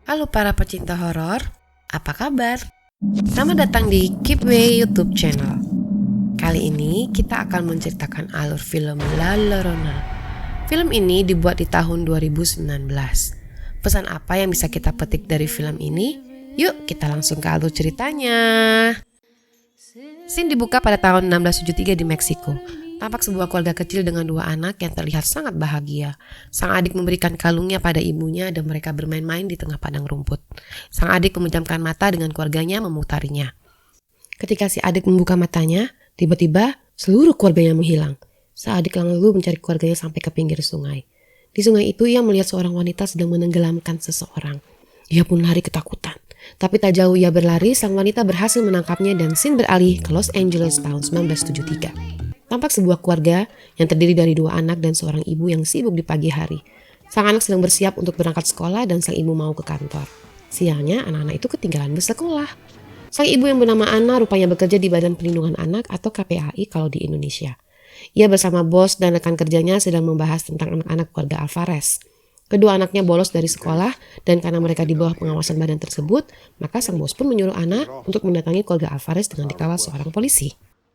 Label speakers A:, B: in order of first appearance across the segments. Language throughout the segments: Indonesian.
A: Halo para pecinta horor, apa kabar? Selamat datang di Keepway YouTube channel. Kali ini kita akan menceritakan alur film La Llorona. Film ini dibuat di tahun 2019. Pesan apa yang bisa kita petik dari film ini? Yuk kita langsung ke alur ceritanya. Scene dibuka pada tahun 1673 di Meksiko. Tampak sebuah keluarga kecil dengan dua anak yang terlihat sangat bahagia. Sang adik memberikan kalungnya pada ibunya dan mereka bermain-main di tengah padang rumput. Sang adik memejamkan mata dengan keluarganya memutarinya. Ketika si adik membuka matanya, tiba-tiba seluruh keluarganya menghilang. Sang adik lalu mencari keluarganya sampai ke pinggir sungai. Di sungai itu ia melihat seorang wanita sedang menenggelamkan seseorang. Ia pun lari ketakutan. Tapi tak jauh ia berlari, sang wanita berhasil menangkapnya dan scene beralih ke Los Angeles tahun 1973. Tampak sebuah keluarga yang terdiri dari dua anak dan seorang ibu yang sibuk di pagi hari. Sang anak sedang bersiap untuk berangkat sekolah dan sang ibu mau ke kantor. Sialnya anak-anak itu ketinggalan bersekolah. Sang ibu yang bernama Ana rupanya bekerja di Badan Perlindungan Anak atau KPAI kalau di Indonesia. Ia bersama bos dan rekan kerjanya sedang membahas tentang anak-anak keluarga Alvarez. Kedua anaknya bolos dari sekolah dan karena mereka di bawah pengawasan badan tersebut, maka sang bos pun menyuruh Ana untuk mendatangi keluarga Alvarez dengan dikawal seorang polisi.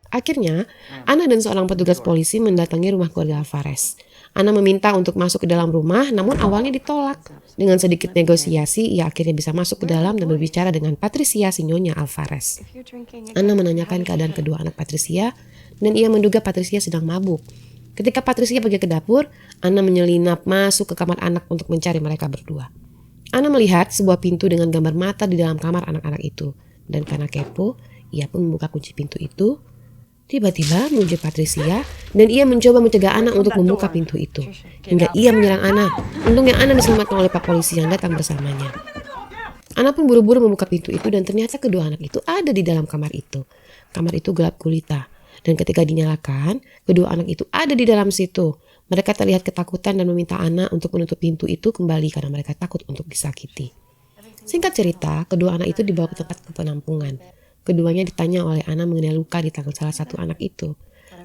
A: Akhirnya, Ana dan seorang petugas polisi mendatangi rumah keluarga Alvarez. Ana meminta untuk masuk ke dalam rumah, namun awalnya ditolak. Dengan sedikit negosiasi, ia akhirnya bisa masuk ke dalam dan berbicara dengan Patricia, si nyonya Alvarez. Ana menanyakan keadaan kedua anak Patricia, dan ia menduga Patricia sedang mabuk. Ketika Patricia pergi ke dapur, Ana menyelinap masuk ke kamar anak untuk mencari mereka berdua. Ana melihat sebuah pintu dengan gambar mata di dalam kamar anak-anak itu, dan karena kepo, ia pun membuka kunci pintu itu. Tiba-tiba muncul Patricia dan ia mencoba mencegah Ana untuk membuka pintu itu. Hingga ia menyerang Ana. Untungnya Ana diselamatkan oleh Pak Polisi yang datang bersamanya. Ana pun buru-buru membuka pintu itu dan ternyata kedua anak itu ada di dalam kamar itu. Kamar itu gelap gulita. Dan ketika dinyalakan, kedua anak itu ada di dalam situ. Mereka terlihat ketakutan dan meminta Ana untuk menutup pintu itu kembali karena mereka takut untuk disakiti. Singkat cerita, kedua anak itu dibawa ke tempat penampungan. Keduanya ditanya oleh Ana mengenai luka di tangan salah satu anak itu.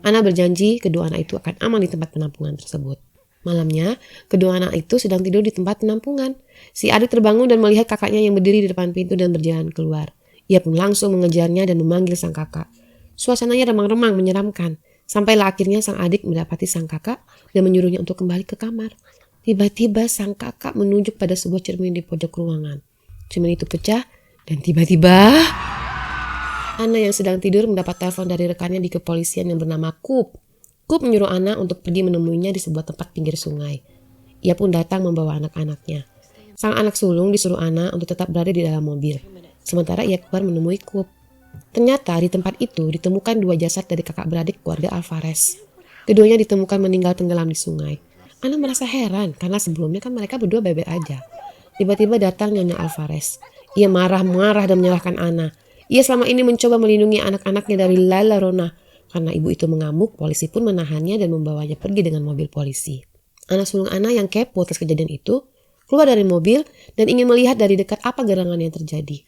A: Ana berjanji kedua anak itu akan aman di tempat penampungan tersebut. Malamnya, kedua anak itu sedang tidur di tempat penampungan. Si adik terbangun dan melihat kakaknya yang berdiri di depan pintu dan berjalan keluar. Ia pun langsung mengejarnya dan memanggil sang kakak. Suasananya remang-remang menyeramkan. Sampailah akhirnya sang adik mendapati sang kakak dan menyuruhnya untuk kembali ke kamar. Tiba-tiba sang kakak menunjuk pada sebuah cermin di pojok ruangan. Cermin itu pecah dan tiba-tiba Ana yang sedang tidur mendapat telepon dari rekannya di kepolisian yang bernama Kup. Kup menyuruh Ana untuk pergi menemuinya di sebuah tempat pinggir sungai. Ia pun datang membawa anak-anaknya. Sang anak sulung disuruh Ana untuk tetap berada di dalam mobil. Sementara ia keluar menemui Kup. Ternyata di tempat itu ditemukan dua jasad dari kakak beradik keluarga Alvarez. Keduanya ditemukan meninggal tenggelam di sungai. Ana merasa heran karena sebelumnya kan mereka berdua baik-baik aja. Tiba-tiba datang Nyonya Alvarez. Ia marah-marah dan menyalahkan Ana. Ia selama ini mencoba melindungi anak-anaknya dari La Llorona. Karena ibu itu mengamuk, polisi pun menahannya dan membawanya pergi dengan mobil polisi. Anak sulung Ana yang kepo atas kejadian itu, keluar dari mobil dan ingin melihat dari dekat apa gerangan yang terjadi.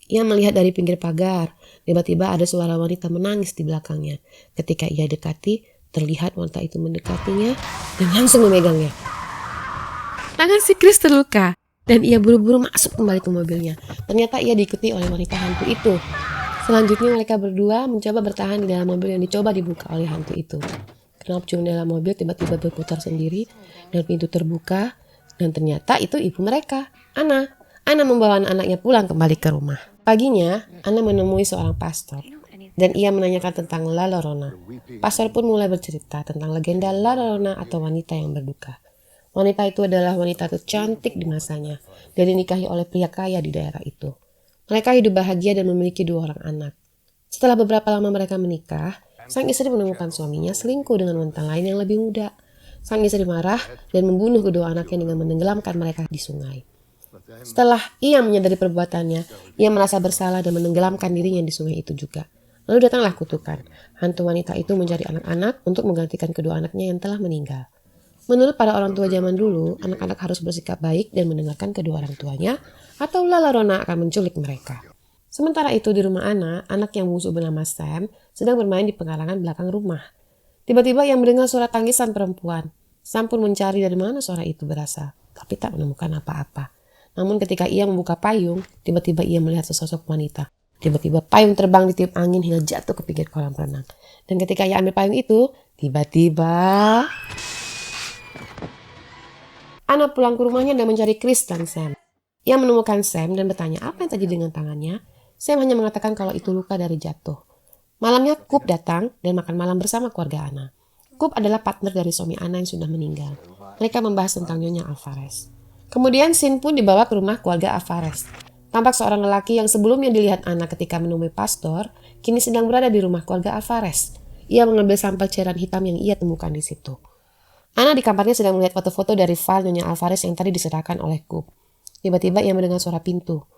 A: Ia melihat dari pinggir pagar, tiba-tiba ada suara wanita menangis di belakangnya. Ketika ia dekati, terlihat wanita itu mendekatinya dan langsung memegangnya. Tangan si Chris terluka. Dan ia buru-buru masuk kembali ke mobilnya. Ternyata ia diikuti oleh wanita hantu itu. Selanjutnya mereka berdua mencoba bertahan di dalam mobil yang dicoba dibuka oleh hantu itu. Knop cung dalam mobil tiba-tiba berputar sendiri dan pintu terbuka. Dan ternyata itu ibu mereka, Ana. Ana membawa anaknya pulang kembali ke rumah. Paginya, Ana menemui seorang pastor. Dan ia menanyakan tentang La Llorona. Pastor pun mulai bercerita tentang legenda La Llorona atau wanita yang berduka. Wanita itu adalah wanita tercantik di masanya dan dinikahi oleh pria kaya di daerah itu. Mereka hidup bahagia dan memiliki dua orang anak. Setelah beberapa lama mereka menikah, sang istri menemukan suaminya selingkuh dengan wanita lain yang lebih muda. Sang istri marah dan membunuh kedua anaknya dengan menenggelamkan mereka di sungai. Setelah ia menyadari perbuatannya, ia merasa bersalah dan menenggelamkan dirinya di sungai itu juga. Lalu datanglah kutukan. Hantu wanita itu mencari anak-anak untuk menggantikan kedua anaknya yang telah meninggal. Menurut para orang tua zaman dulu, anak-anak harus bersikap baik dan mendengarkan kedua orang tuanya, atau La Llorona akan menculik mereka. Sementara itu di rumah Ana, anak yang bungsu bernama Sam sedang bermain di pekarangan belakang rumah. Tiba-tiba ia mendengar suara tangisan perempuan. Sam pun mencari dari mana suara itu berasal, tapi tak menemukan apa-apa. Namun ketika ia membuka payung, tiba-tiba ia melihat sesosok wanita. Tiba-tiba payung terbang ditiup angin hingga jatuh ke pinggir kolam renang. Dan ketika ia ambil payung itu, tiba-tiba Anna pulang ke rumahnya dan mencari Chris dan Sam. Ia menemukan Sam dan bertanya apa yang terjadi dengan tangannya. Sam hanya mengatakan kalau itu luka dari jatuh. Malamnya Coop datang dan makan malam bersama keluarga Anna. Coop adalah partner dari suami Anna yang sudah meninggal. Mereka membahas tentang Nyonya Alvarez. Kemudian Sin pun dibawa ke rumah keluarga Alvarez. Tampak seorang lelaki yang sebelumnya dilihat Anna ketika menemui pastor, kini sedang berada di rumah keluarga Alvarez. Ia mengambil sampel cairan hitam yang ia temukan di situ. Anna di kamarnya sedang melihat foto-foto dari file Nyonya Alvarez yang tadi diserahkan oleh Coop. Tiba-tiba ia mendengar suara pintu.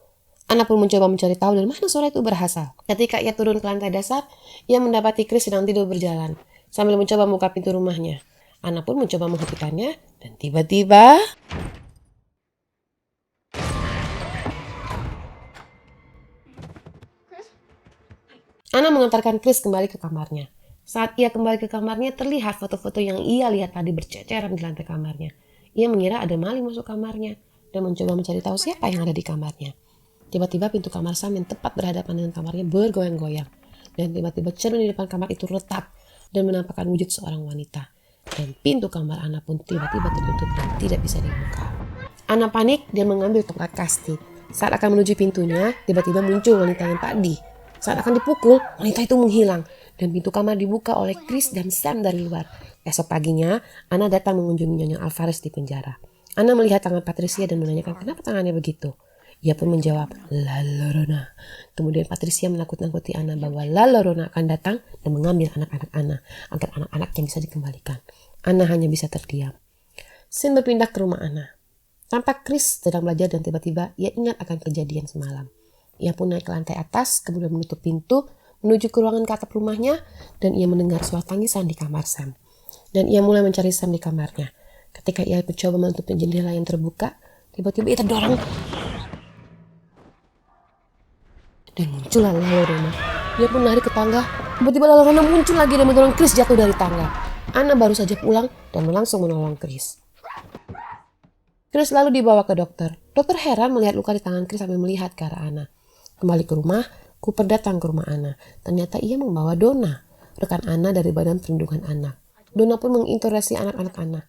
A: Anna pun mencoba mencari tahu dari mana suara itu berasal. Ketika ia turun ke lantai dasar, ia mendapati Chris sedang tidur berjalan, sambil mencoba membuka pintu rumahnya. Anna pun mencoba menghentikannya, dan tiba-tiba Anna mengantarkan Chris kembali ke kamarnya. Saat ia kembali ke kamarnya, terlihat foto-foto yang ia lihat tadi berceceran di lantai kamarnya. Ia mengira ada maling masuk kamarnya, dan mencoba mencari tahu siapa yang ada di kamarnya. Tiba-tiba pintu kamar Sam yang tepat berhadapan dengan kamarnya bergoyang-goyang. Dan tiba-tiba cermin di depan kamar itu retak dan menampakkan wujud seorang wanita. Dan pintu kamar Anna pun tiba-tiba tertutup dan tidak bisa dibuka. Anna panik dan mengambil tongkat kasti. Saat akan menuju pintunya, tiba-tiba muncul wanita yang tadi. Saat akan dipukul, wanita itu menghilang. Dan pintu kamar dibuka oleh Chris dan Sam dari luar. Esok paginya, Anna datang mengunjungi Nyonya Alvarez di penjara. Anna melihat tangan Patricia dan menanyakan kenapa tangannya begitu. Ia pun menjawab, La Llorona. Kemudian Patricia menakut-nakuti Anna bahwa La Llorona akan datang dan mengambil anak-anak Anna agar anak-anaknya bisa dikembalikan. Anna hanya bisa terdiam. Sin berpindah ke rumah Anna. Tampak Chris sedang belajar dan tiba-tiba ia ingat akan kejadian semalam. Ia pun naik ke lantai atas, kemudian menutup pintu, menuju ke ruangan ke atap rumahnya, dan ia mendengar suara tangisan di kamar Sam. Dan ia mulai mencari Sam di kamarnya. Ketika ia mencoba menutup jendela yang terbuka, tiba-tiba ia terdorong. Dan muncullah La Llorona. Dia pun lari ke tangga. Tiba-tiba La Llorona muncul lagi dan mendorong Chris jatuh dari tangga. Anna baru saja pulang dan langsung menolong Chris. Chris lalu dibawa ke dokter. Dokter heran melihat luka di tangan Chris sambil melihat ke arah Anna. Kembali ke rumah, Cooper datang ke rumah Anna. Ternyata ia membawa Donna, rekan Anna dari Badan Perlindungan Anak. Donna pun menginterogasi anak-anak Anna.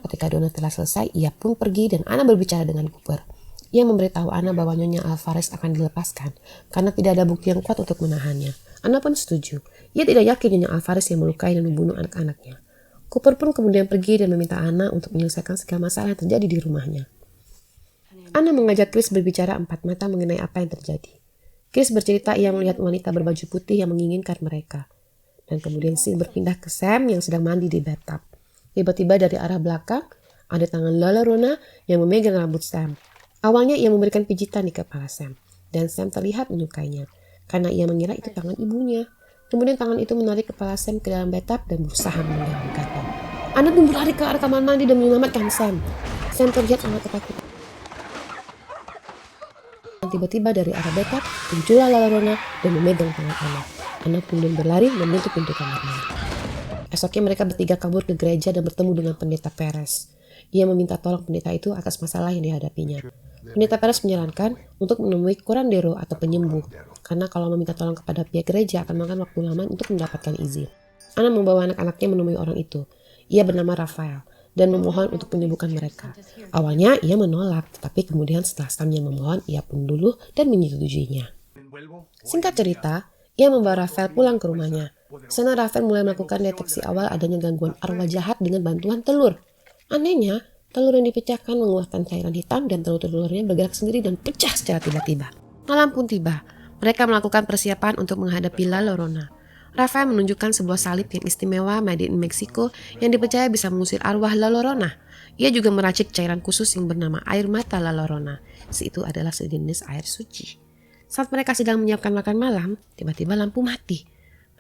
A: Ketika Donna telah selesai, ia pun pergi dan Anna berbicara dengan Cooper. Ia memberitahu Anna bahwa Nyonya Alvarez akan dilepaskan karena tidak ada bukti yang kuat untuk menahannya. Anna pun setuju. Ia tidak yakin Nyonya Alvarez yang melukai dan membunuh anak-anaknya. Cooper pun kemudian pergi dan meminta Anna untuk menyelesaikan segala masalah yang terjadi di rumahnya. Anna mengajak Chris berbicara empat mata mengenai apa yang terjadi. Chris bercerita ia melihat wanita berbaju putih yang menginginkan mereka. Dan kemudian Sin berpindah ke Sam yang sedang mandi di bathtub. Tiba-tiba dari arah belakang, ada tangan La Llorona yang memegang rambut Sam. Awalnya ia memberikan pijitan di kepala Sam, dan Sam terlihat menyukainya, karena ia mengira itu tangan ibunya. Kemudian tangan itu menarik kepala Sam ke dalam bathtub dan berusaha menggabungkannya. Anna pun berlari ke arah kamar mandi dan menyelamatkan Sam. Sam terlihat sangat ketakutan. Tiba-tiba dari arah bathtub, muncullah La Llorona dan memegang tangan Anna. Anna pun berlari dan menutup pintu kamar mandi. Esoknya mereka bertiga kabur ke gereja dan bertemu dengan pendeta Perez. Ia meminta tolong pendeta itu atas masalah yang dihadapinya. Pendeta Perez menyarankan untuk menemui curandero atau penyembuh, karena kalau meminta tolong kepada pihak gereja akan makan waktu lama untuk mendapatkan izin. Anna membawa anak-anaknya menemui orang itu. Ia bernama Rafael dan memohon untuk menyembuhkan mereka. Awalnya ia menolak, tetapi kemudian setelah Samnya memohon, ia pun luluh dan menyetujuinya. Singkat cerita, ia membawa Rafael pulang ke rumahnya. Sana Rafael mulai melakukan deteksi awal adanya gangguan arwah jahat dengan bantuan telur. Anehnya, telur yang dipecahkan mengeluarkan cairan hitam dan telur-telurnya bergerak sendiri dan pecah secara tiba-tiba. Malam pun tiba. Mereka melakukan persiapan untuk menghadapi La Llorona. Rafael menunjukkan sebuah salib yang istimewa made in Mexico yang dipercaya bisa mengusir arwah La Llorona. Ia juga meracik cairan khusus yang bernama air mata La Llorona. Itu adalah sejenis air suci. Saat mereka sedang menyiapkan makan malam, tiba-tiba lampu mati.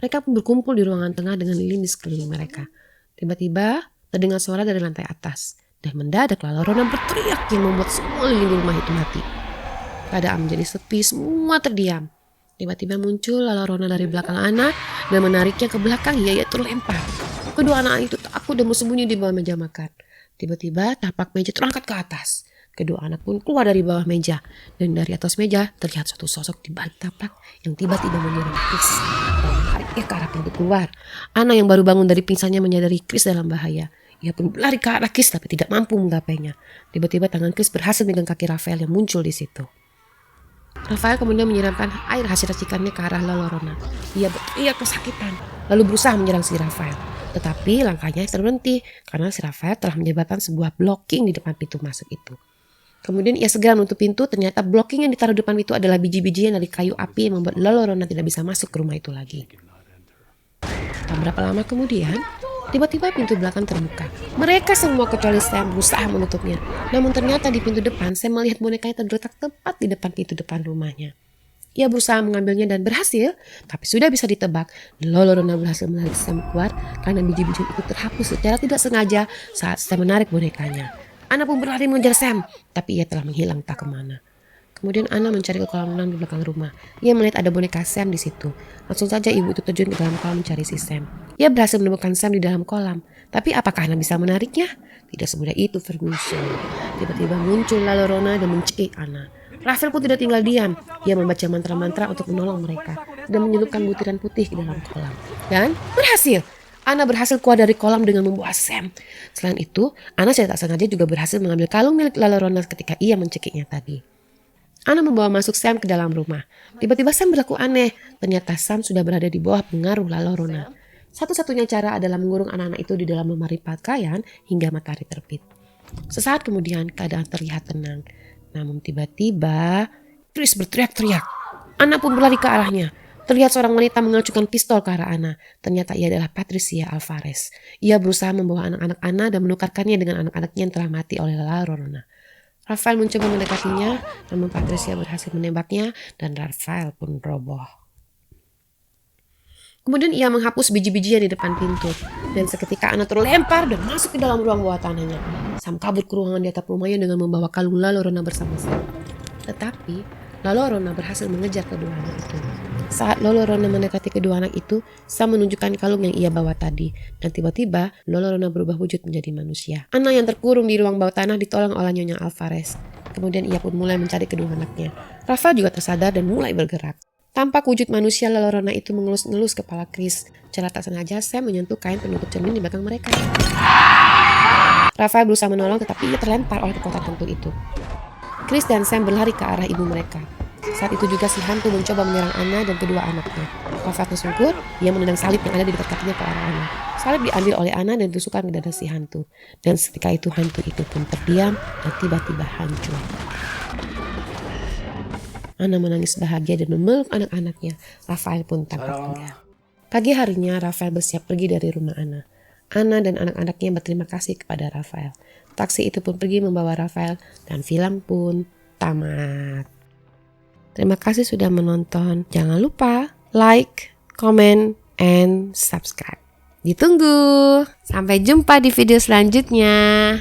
A: Mereka pun berkumpul di ruangan tengah dengan lilin di sekeliling mereka. Tiba-tiba terdengar suara dari lantai atas. Dan mendadak La Llorona berteriak yang membuat semua lilin di rumah itu mati. Keadaan menjadi sepi, semua terdiam. Tiba-tiba muncul La Llorona dari belakang Anna dan menariknya ke belakang hingga ia terlempar. Kedua anak itu takut dan bersembunyi di bawah meja makan. Tiba-tiba tapak meja terangkat ke atas. Kedua anak pun keluar dari bawah meja, dan dari atas meja terlihat suatu sosok di balik tapak yang tiba-tiba menyerang Chris dan menariknya ke arah pintu keluar. Anna yang baru bangun dari pingsannya menyadari Chris dalam bahaya. Ia pun berlari ke arah Chris tapi tidak mampu menggapainya. Tiba-tiba tangan Chris berhasil memegang kaki Rafael yang muncul di situ. Rafael kemudian menyiramkan air hasil racikannya ke arah Lalorona. Ia berteriak kesakitan, lalu berusaha menyerang si Rafael. Tetapi langkahnya terhenti karena si Rafael telah menyebabkan sebuah blocking di depan pintu masuk itu. Kemudian ia segera menutup pintu. Ternyata blocking yang ditaruh depan itu adalah biji-bijian dari kayu api yang membuat Lalorona tidak bisa masuk ke rumah itu lagi. Tak berapa lama kemudian, tiba-tiba pintu belakang terbuka. Mereka semua kecuali Sam berusaha menutupnya. Namun ternyata di pintu depan, Sam melihat bonekanya terletak tepat di depan pintu depan rumahnya. Ia berusaha mengambilnya dan berhasil, tapi sudah bisa ditebak. Lalorona berhasil menarik Sam keluar karena biji-biji itu terhapus secara tidak sengaja saat Sam menarik bonekanya. Anna pun berlari mengejar Sam, tapi ia telah menghilang tak kemana. Kemudian Anna mencari ke kolam renang di belakang rumah. Ia melihat ada boneka Sam di situ. Langsung saja ibu itu terjun ke dalam kolam mencari si Sam. Ia berhasil menemukan Sam di dalam kolam. Tapi apakah Anna bisa menariknya? Tidak semudah itu, Ferguson. Tiba-tiba muncul Lalorona dan mencekik Anna. Rafael pun tidak tinggal diam. Ia membaca mantra-mantra untuk menolong mereka dan menyelupkan butiran putih ke dalam kolam. Dan berhasil. Anna berhasil keluar dari kolam dengan membawa Sam. Selain itu, Anna secara tak sengaja juga berhasil mengambil kalung milik Lalorona ketika ia mencekiknya tadi. Anna membawa masuk Sam ke dalam rumah. Tiba-tiba Sam berlaku aneh. Ternyata Sam sudah berada di bawah pengaruh Lalorona. Satu-satunya cara adalah mengurung anak-anak itu di dalam lemari pakaian hingga matahari terbit. Sesaat kemudian keadaan terlihat tenang. Namun tiba-tiba Chris berteriak-teriak. Anna pun berlari ke arahnya. Terlihat seorang wanita mengacukan pistol ke arah Anna. Ternyata ia adalah Patricia Alvarez. Ia berusaha membawa anak-anak Anna dan menukarkannya dengan anak-anaknya yang telah mati oleh Lalorona. Rafael mencoba mendekatinya, namun Patricia berhasil menembaknya dan Rafael pun roboh. Kemudian ia menghapus biji-bijian di depan pintu, dan seketika Anna terlempar dan masuk ke dalam ruang bawah tanahnya. Sam kabur ke ruangan di atap rumahnya dengan membawa kalung Lalorona bersama Sam. Tetapi Lalorona berhasil mengejar kedua anak itu. Saat Lalorona mendekati kedua anak itu, Sam menunjukkan kalung yang ia bawa tadi. Dan tiba-tiba Lalorona berubah wujud menjadi manusia. Anna yang terkurung di ruang bawah tanah ditolong oleh Nyonya Alvarez. Kemudian ia pun mulai mencari kedua anaknya. Rafael juga tersadar dan mulai bergerak. Tampak wujud manusia Lalorona itu mengelus-ngelus kepala Chris. Secara tak sengaja Sam menyentuh kain penutup cermin di belakang mereka. Rafael berusaha menolong tetapi ia terlempar oleh kekuatan tentu itu. Chris dan Sam berlari ke arah ibu mereka. Saat itu juga si hantu mencoba menyerang Anna dan kedua anaknya. Rafael tersungkur, ia menendang salib yang ada di dekat kakinya ke arah Anna. Salib diambil oleh Anna dan ditusukkan ke dada si hantu. Dan seketika itu hantu itu pun terdiam dan tiba-tiba hancur. Anna menangis bahagia dan memeluk anak-anaknya. Rafael pun tampak lega. Pagi harinya Rafael bersiap pergi dari rumah Anna. Anna dan anak-anaknya berterima kasih kepada Rafael. Taksi itu pun pergi membawa Rafael dan film pun tamat. Terima kasih sudah menonton. Jangan lupa like, comment, and subscribe. Ditunggu. Sampai jumpa di video selanjutnya.